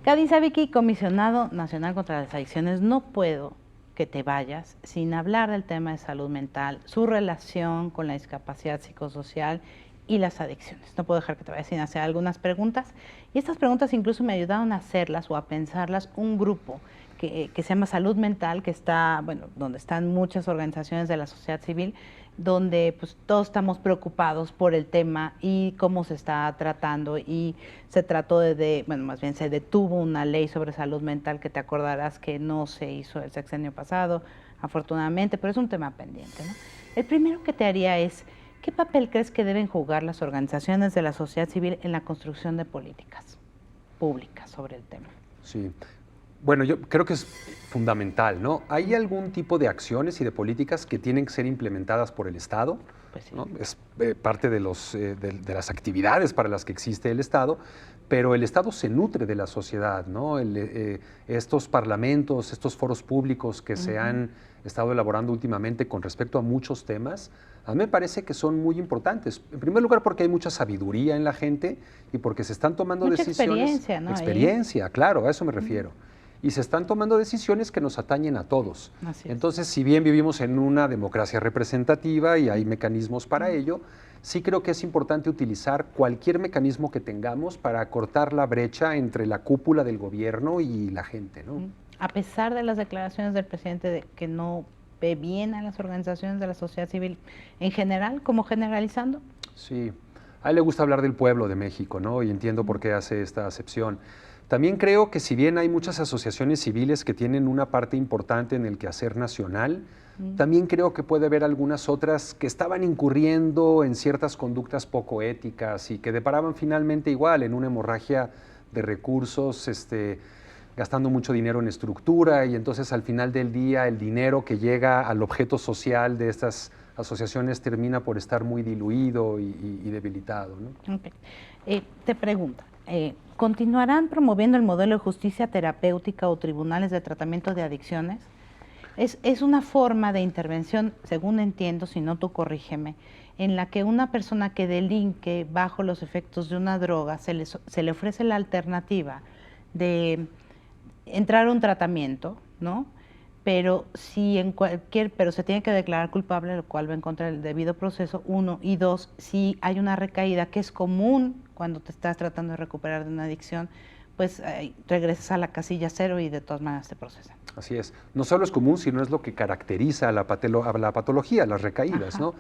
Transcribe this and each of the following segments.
Kadisa Vicky, comisionado nacional contra las adicciones, no puedo que te vayas sin hablar del tema de salud mental, su relación con la discapacidad psicosocial y las adicciones. No puedo dejar que te vayas sin hacer algunas preguntas, y estas preguntas incluso me ayudaron a hacerlas o a pensarlas un grupo que se llama Salud Mental, que está, bueno, donde están muchas organizaciones de la sociedad civil, donde pues todos estamos preocupados por el tema y cómo se está tratando, y se trató bueno, más bien se detuvo una ley sobre salud mental que te acordarás que no se hizo el sexenio pasado, afortunadamente, pero es un tema pendiente, ¿no? El primero que te haría es, ¿qué papel crees que deben jugar las organizaciones de la sociedad civil en la construcción de políticas públicas sobre el tema? Sí. Bueno, yo creo que es fundamental, ¿no? ¿Hay algún tipo de acciones y de políticas que tienen que ser implementadas por el Estado? Pues sí. ¿No? Es parte de las actividades para las que existe el Estado, pero el Estado se nutre de la sociedad, ¿no? Estos parlamentos, estos foros públicos que se han estado elaborando últimamente con respecto a muchos temas, a mí me parece que son muy importantes. En primer lugar, porque hay mucha sabiduría en la gente y porque se están tomando mucha decisiones. Experiencia, ¿no? Experiencia, claro, a eso me refiero. Y se están tomando decisiones que nos atañen a todos. Entonces, si bien vivimos en una democracia representativa y hay mecanismos para ello, sí creo que es importante utilizar cualquier mecanismo que tengamos para acortar la brecha entre la cúpula del gobierno y la gente, ¿no? A pesar de las declaraciones del presidente de que no ve bien a las organizaciones de la sociedad civil en general, como generalizando. Sí, a él le gusta hablar del pueblo de México, ¿no? Y entiendo por qué hace esta acepción. También creo que si bien hay muchas asociaciones civiles que tienen una parte importante en el quehacer nacional, también creo que puede haber algunas otras que estaban incurriendo en ciertas conductas poco éticas y que deparaban finalmente igual en una hemorragia de recursos, gastando mucho dinero en estructura, y entonces al final del día el dinero que llega al objeto social de estas asociaciones termina por estar muy diluido y debilitado, ¿no? Okay. Te pregunto, ¿continuarán promoviendo el modelo de justicia terapéutica o tribunales de tratamiento de adicciones? Es una forma de intervención, según entiendo, si no tú corrígeme, en la que una persona que delinque bajo los efectos de una droga se le ofrece la alternativa de entrar a un tratamiento, ¿no? Pero pero se tiene que declarar culpable, lo cual va en contra del debido proceso, 1, y 2, si hay una recaída, que es común cuando te estás tratando de recuperar de una adicción, pues regresas a la casilla 0 y de todas maneras te procesan. Así es. No solo es común, sino es lo que caracteriza a la patología, las recaídas, ¿no?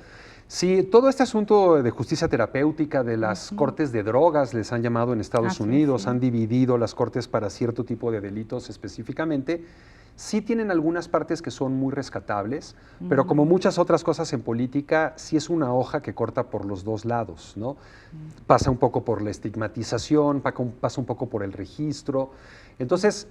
Sí, todo este asunto de justicia terapéutica, de las cortes de drogas, les han llamado en Estados Unidos, sí. Han dividido las cortes para cierto tipo de delitos específicamente. Sí tienen algunas partes que son muy rescatables, pero como muchas otras cosas en política, sí es una hoja que corta por los dos lados, ¿no? Pasa un poco por la estigmatización, pasa un poco por el registro. Entonces,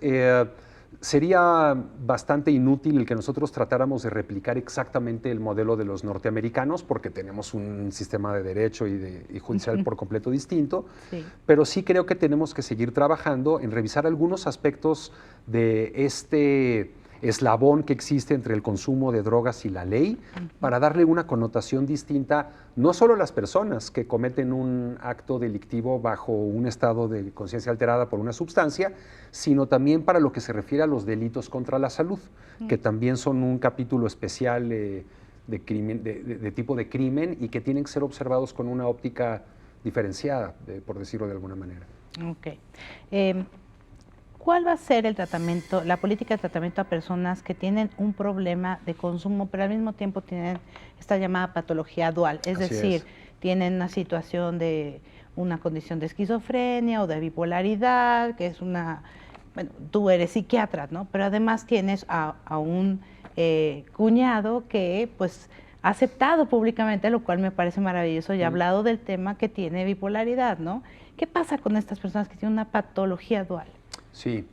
sería bastante inútil el que nosotros tratáramos de replicar exactamente el modelo de los norteamericanos, porque tenemos un sistema de derecho y judicial por completo distinto, sí. Pero sí creo que tenemos que seguir trabajando en revisar algunos aspectos de este eslabón que existe entre el consumo de drogas y la ley, para darle una connotación distinta, no solo a las personas que cometen un acto delictivo bajo un estado de conciencia alterada por una sustancia, sino también para lo que se refiere a los delitos contra la salud, que también son un capítulo especial de tipo de crimen y que tienen que ser observados con una óptica diferenciada, por decirlo de alguna manera. Ok. ¿Cuál va a ser el tratamiento, la política de tratamiento a personas que tienen un problema de consumo, pero al mismo tiempo tienen esta llamada patología dual? Es decir, tienen una situación de una condición de esquizofrenia o de bipolaridad, que es una... Bueno, tú eres psiquiatra, ¿no? Pero además tienes a un cuñado que, pues, ha aceptado públicamente, lo cual me parece maravilloso, y ha hablado del tema, que tiene bipolaridad, ¿no? ¿Qué pasa con estas personas que tienen una patología dual? Sí.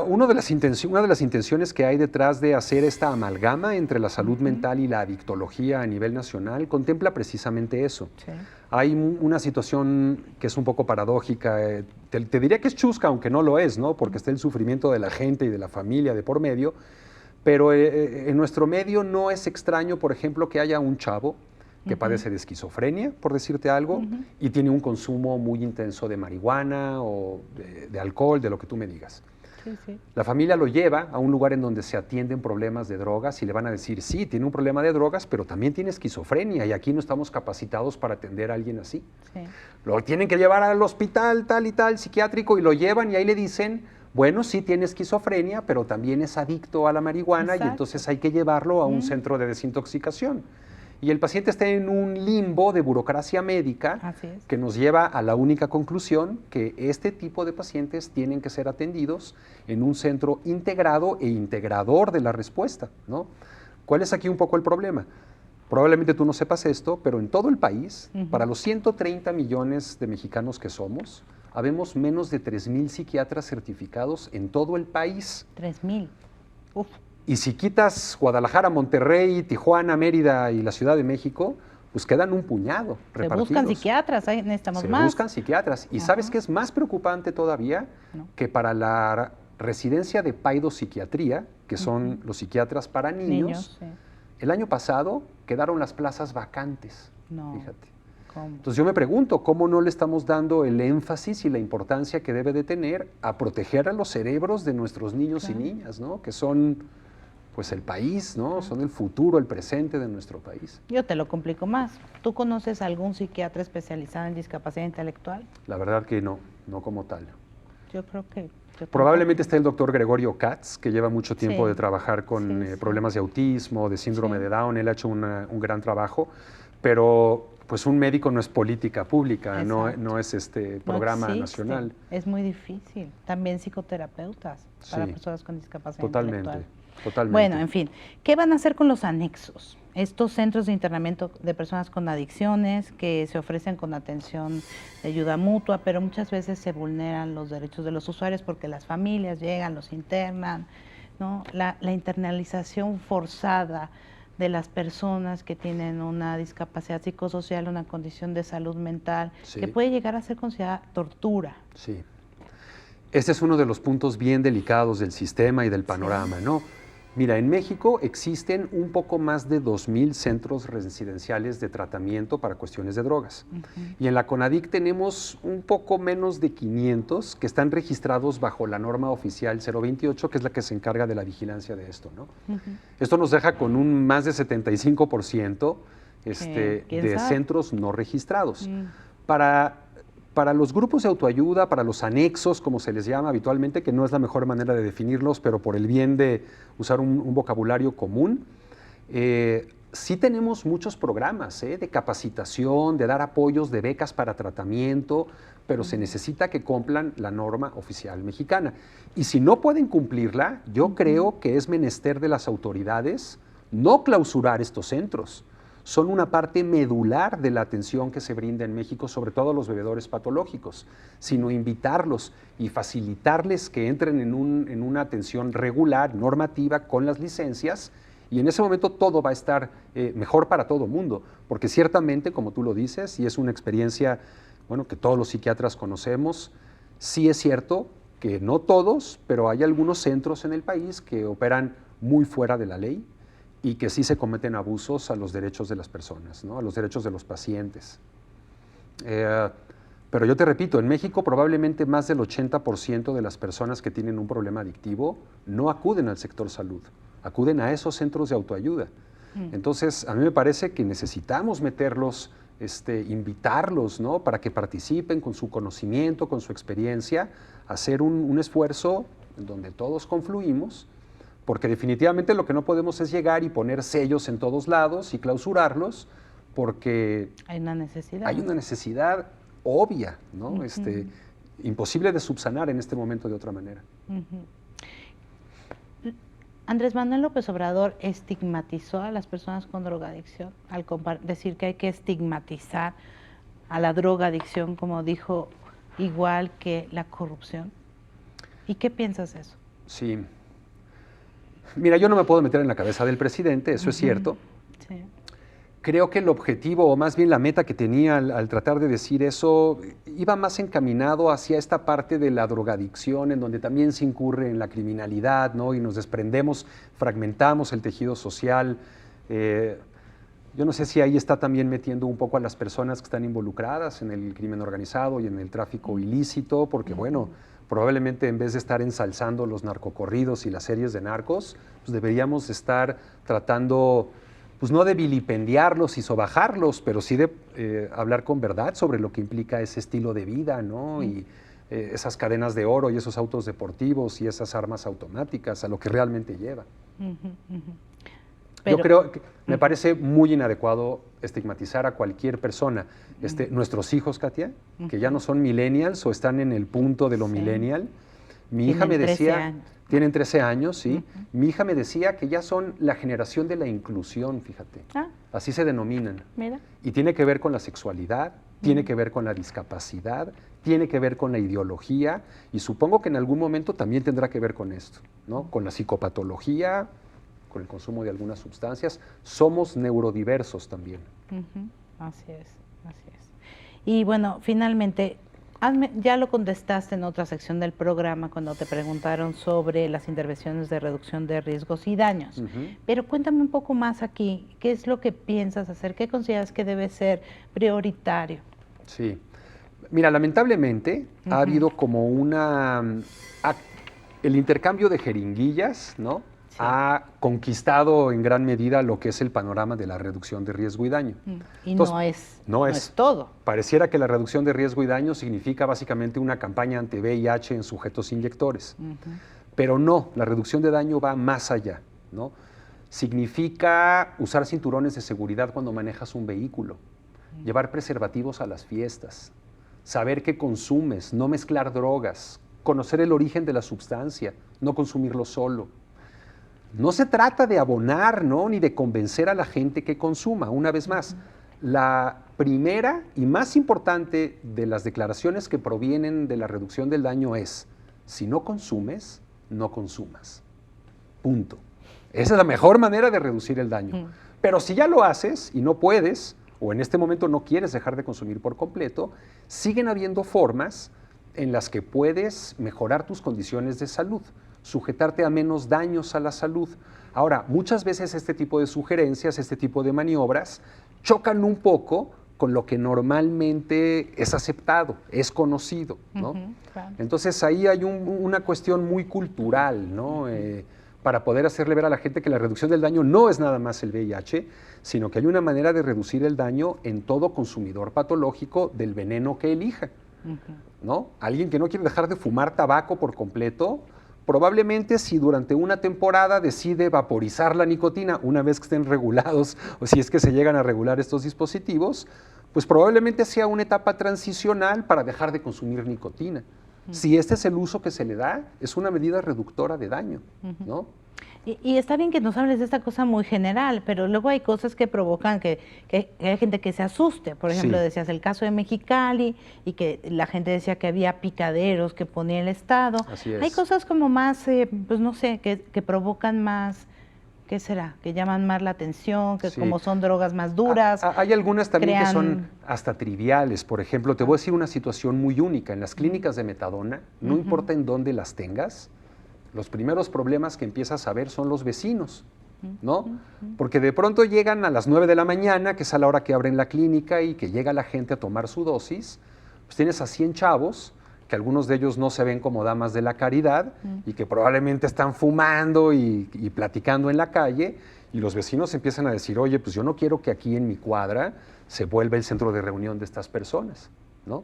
Una de las intenciones que hay detrás de hacer esta amalgama entre la salud mental y la adictología a nivel nacional contempla precisamente eso. Sí. Hay una situación que es un poco paradójica, te diría que es chusca, aunque no lo es, ¿no? Porque está el sufrimiento de la gente y de la familia de por medio, pero en nuestro medio no es extraño, por ejemplo, que haya un chavo que padece de esquizofrenia, por decirte algo, y tiene un consumo muy intenso de marihuana o de alcohol, de lo que tú me digas. Sí, sí. La familia lo lleva a un lugar en donde se atienden problemas de drogas y le van a decir, sí, tiene un problema de drogas, pero también tiene esquizofrenia y aquí no estamos capacitados para atender a alguien así. Sí. Lo tienen que llevar al hospital tal y tal, psiquiátrico, y lo llevan y ahí le dicen, bueno, sí tiene esquizofrenia, pero también es adicto a la marihuana. Exacto. Y entonces hay que llevarlo a un centro de desintoxicación. Y el paciente está en un limbo de burocracia médica Así es. que nos lleva a la única conclusión que este tipo de pacientes tienen que ser atendidos en un centro integrado e integrador de la respuesta, ¿no? ¿Cuál es aquí un poco el problema? Probablemente tú no sepas esto, pero en todo el país, para los 130 millones de mexicanos que somos, habemos menos de 3,000 psiquiatras certificados en todo el país. 3,000. Uf. Y si quitas Guadalajara, Monterrey, Tijuana, Mérida y la Ciudad de México, pues quedan un puñado repartidos. Se buscan psiquiatras, ahí necesitamos más. Se buscan psiquiatras. ¿Y sabes qué es más preocupante todavía? No. Que para la residencia de paidopsiquiatría, que son los psiquiatras para niños, sí. el año pasado quedaron las plazas vacantes. No. Fíjate. ¿Cómo? Entonces yo me pregunto, ¿cómo no le estamos dando el énfasis y la importancia que debe de tener a proteger a los cerebros de nuestros niños y niñas, ¿no? Que son pues el país, ¿no? Son el futuro, el presente de nuestro país. Yo te lo complico más. ¿Tú conoces algún psiquiatra especializado en discapacidad intelectual? La verdad que no como tal. Yo creo que... Probablemente esté el doctor Gregorio Katz, que lleva mucho tiempo Sí. de trabajar con problemas de autismo, de síndrome de Down. Él ha hecho un gran trabajo, pero pues un médico no es política pública, no es programa nacional. Es muy difícil. También psicoterapeutas para personas con discapacidad intelectual. Totalmente. Bueno, en fin, ¿qué van a hacer con los anexos? Estos centros de internamiento de personas con adicciones que se ofrecen con atención de ayuda mutua, pero muchas veces se vulneran los derechos de los usuarios porque las familias llegan, los internan, ¿no? La internalización forzada de las personas que tienen una discapacidad psicosocial, una condición de salud mental, que puede llegar a ser considerada tortura. Sí. Este es uno de los puntos bien delicados del sistema y del panorama, ¿no? Mira, en México existen un poco más de 2,000 centros residenciales de tratamiento para cuestiones de drogas. Y en la CONADIC tenemos un poco menos de 500 que están registrados bajo la norma oficial 028, que es la que se encarga de la vigilancia de esto, ¿no? Esto nos deja con un más de 75% de centros no registrados. Para los grupos de autoayuda, para los anexos, como se les llama habitualmente, que no es la mejor manera de definirlos, pero por el bien de usar un vocabulario común, sí tenemos muchos programas de capacitación, de dar apoyos, de becas para tratamiento, pero se necesita que cumplan la norma oficial mexicana. Y si no pueden cumplirla, yo creo que es menester de las autoridades no clausurar estos centros. Son una parte medular de la atención que se brinda en México, sobre todo a los bebedores patológicos, sino invitarlos y facilitarles que entren en una atención regular, normativa, con las licencias, y en ese momento todo va a estar mejor para todo mundo, porque ciertamente, como tú lo dices, y es una experiencia que todos los psiquiatras conocemos, sí es cierto que no todos, pero hay algunos centros en el país que operan muy fuera de la ley, y que sí se cometen abusos a los derechos de las personas, ¿no? A los derechos de los pacientes. Pero yo te repito, en México probablemente más del 80% de las personas que tienen un problema adictivo no acuden al sector salud, acuden a esos centros de autoayuda. Entonces, a mí me parece que necesitamos meterlos, invitarlos, ¿no? Para que participen con su conocimiento, con su experiencia, hacer un esfuerzo en donde todos confluimos, porque definitivamente lo que no podemos es llegar y poner sellos en todos lados y clausurarlos, porque hay una necesidad. Hay una necesidad obvia, ¿no? Imposible de subsanar en este momento de otra manera. Andrés Manuel López Obrador estigmatizó a las personas con drogadicción al decir que hay que estigmatizar a la drogadicción, como dijo, igual que la corrupción. ¿Y qué piensas de eso? Sí. Mira, yo no me puedo meter en la cabeza del presidente, eso es cierto. Sí. Creo que el objetivo, o más bien la meta que tenía al tratar de decir eso, iba más encaminado hacia esta parte de la drogadicción, en donde también se incurre en la criminalidad, ¿no? Y nos desprendemos, fragmentamos el tejido social. Yo no sé si ahí está también metiendo un poco a las personas que están involucradas en el crimen organizado y en el tráfico ilícito, porque bueno, probablemente en vez de estar ensalzando los narcocorridos y las series de narcos, pues deberíamos estar tratando, pues no de vilipendiarlos y sobajarlos, pero sí de hablar con verdad sobre lo que implica ese estilo de vida, ¿no? Y esas cadenas de oro y esos autos deportivos y esas armas automáticas, a lo que realmente lleva. Yo creo que me parece muy inadecuado estigmatizar a cualquier persona. Nuestros hijos, Katia, que ya no son millennials o están en el punto de lo millennial. Mi hija me decía, tienen 13 años, sí. Mi hija me decía que ya son la generación de la inclusión, fíjate. Así se denominan. Mira. Y tiene que ver con la sexualidad, tiene que ver con la discapacidad, tiene que ver con la ideología y supongo que en algún momento también tendrá que ver con esto, ¿no? Con la psicopatología, con el consumo de algunas sustancias. Somos neurodiversos también. Así es, así es. Y bueno, finalmente, ya lo contestaste en otra sección del programa cuando te preguntaron sobre las intervenciones de reducción de riesgos y daños. Pero cuéntame un poco más aquí, ¿qué es lo que piensas hacer? ¿Qué consideras que debe ser prioritario? Sí. Mira, lamentablemente ha habido como el intercambio de jeringuillas, ¿no? Sí. Ha conquistado en gran medida lo que es el panorama de la reducción de riesgo y daño. Y entonces, no es todo. Pareciera que la reducción de riesgo y daño significa básicamente una campaña anti-VIH en sujetos inyectores. Pero no, la reducción de daño va más allá, ¿no? Significa usar cinturones de seguridad cuando manejas un vehículo, llevar preservativos a las fiestas, saber qué consumes, no mezclar drogas, conocer el origen de la sustancia, no consumirlo solo. No se trata de abonar, ¿no? Ni de convencer a la gente que consuma. Una vez más, la primera y más importante de las declaraciones que provienen de la reducción del daño es: si no consumes, no consumas. Punto. Esa es la mejor manera de reducir el daño. Pero si ya lo haces y no puedes, o en este momento no quieres dejar de consumir por completo, siguen habiendo formas en las que puedes mejorar tus condiciones de salud, sujetarte a menos daños a la salud. Ahora, muchas veces este tipo de sugerencias, este tipo de maniobras, chocan un poco con lo que normalmente es aceptado, es conocido, ¿no? Claro. Entonces ahí hay una cuestión muy cultural, ¿no? Para poder hacerle ver a la gente que la reducción del daño no es nada más el VIH, sino que hay una manera de reducir el daño en todo consumidor patológico del veneno que elija, ¿no? Alguien que no quiere dejar de fumar tabaco por completo, probablemente si durante una temporada decide vaporizar la nicotina una vez que estén regulados, o si es que se llegan a regular estos dispositivos, pues probablemente sea una etapa transicional para dejar de consumir nicotina. Si este es el uso que se le da, es una medida reductora de daño, ¿no? Y está bien que nos hables de esta cosa muy general, pero luego hay cosas que provocan que hay gente que se asuste. Por ejemplo, decías el caso de Mexicali y que la gente decía que había picaderos que ponía el Estado. Así es. Hay cosas como más, pues no sé, que provocan más, ¿qué será? Que llaman más la atención, que como son drogas más duras. Hay algunas también que son hasta triviales. Por ejemplo, te voy a decir una situación muy única. En las clínicas de metadona, no importa en dónde las tengas, los primeros problemas que empiezas a ver son los vecinos, ¿no? Porque de pronto llegan a las 9 de la mañana, que es a la hora que abren la clínica y que llega la gente a tomar su dosis, pues tienes a 100 chavos, que algunos de ellos no se ven como damas de la caridad y que probablemente están fumando y platicando en la calle, y los vecinos empiezan a decir: oye, pues yo no quiero que aquí en mi cuadra se vuelva el centro de reunión de estas personas, ¿no?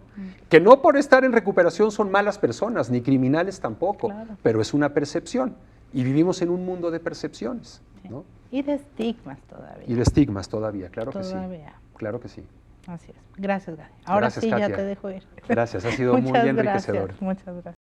Que no por estar en recuperación son malas personas, ni criminales tampoco, pero es una percepción, y vivimos en un mundo de percepciones, ¿no? Y de estigmas todavía. Y de estigmas todavía, claro que sí. Claro que sí. Así es. Gracias, Gaby. Ahora sí, Katia, ya te dejo ir. Gracias, ha sido muy enriquecedor. Muchas gracias.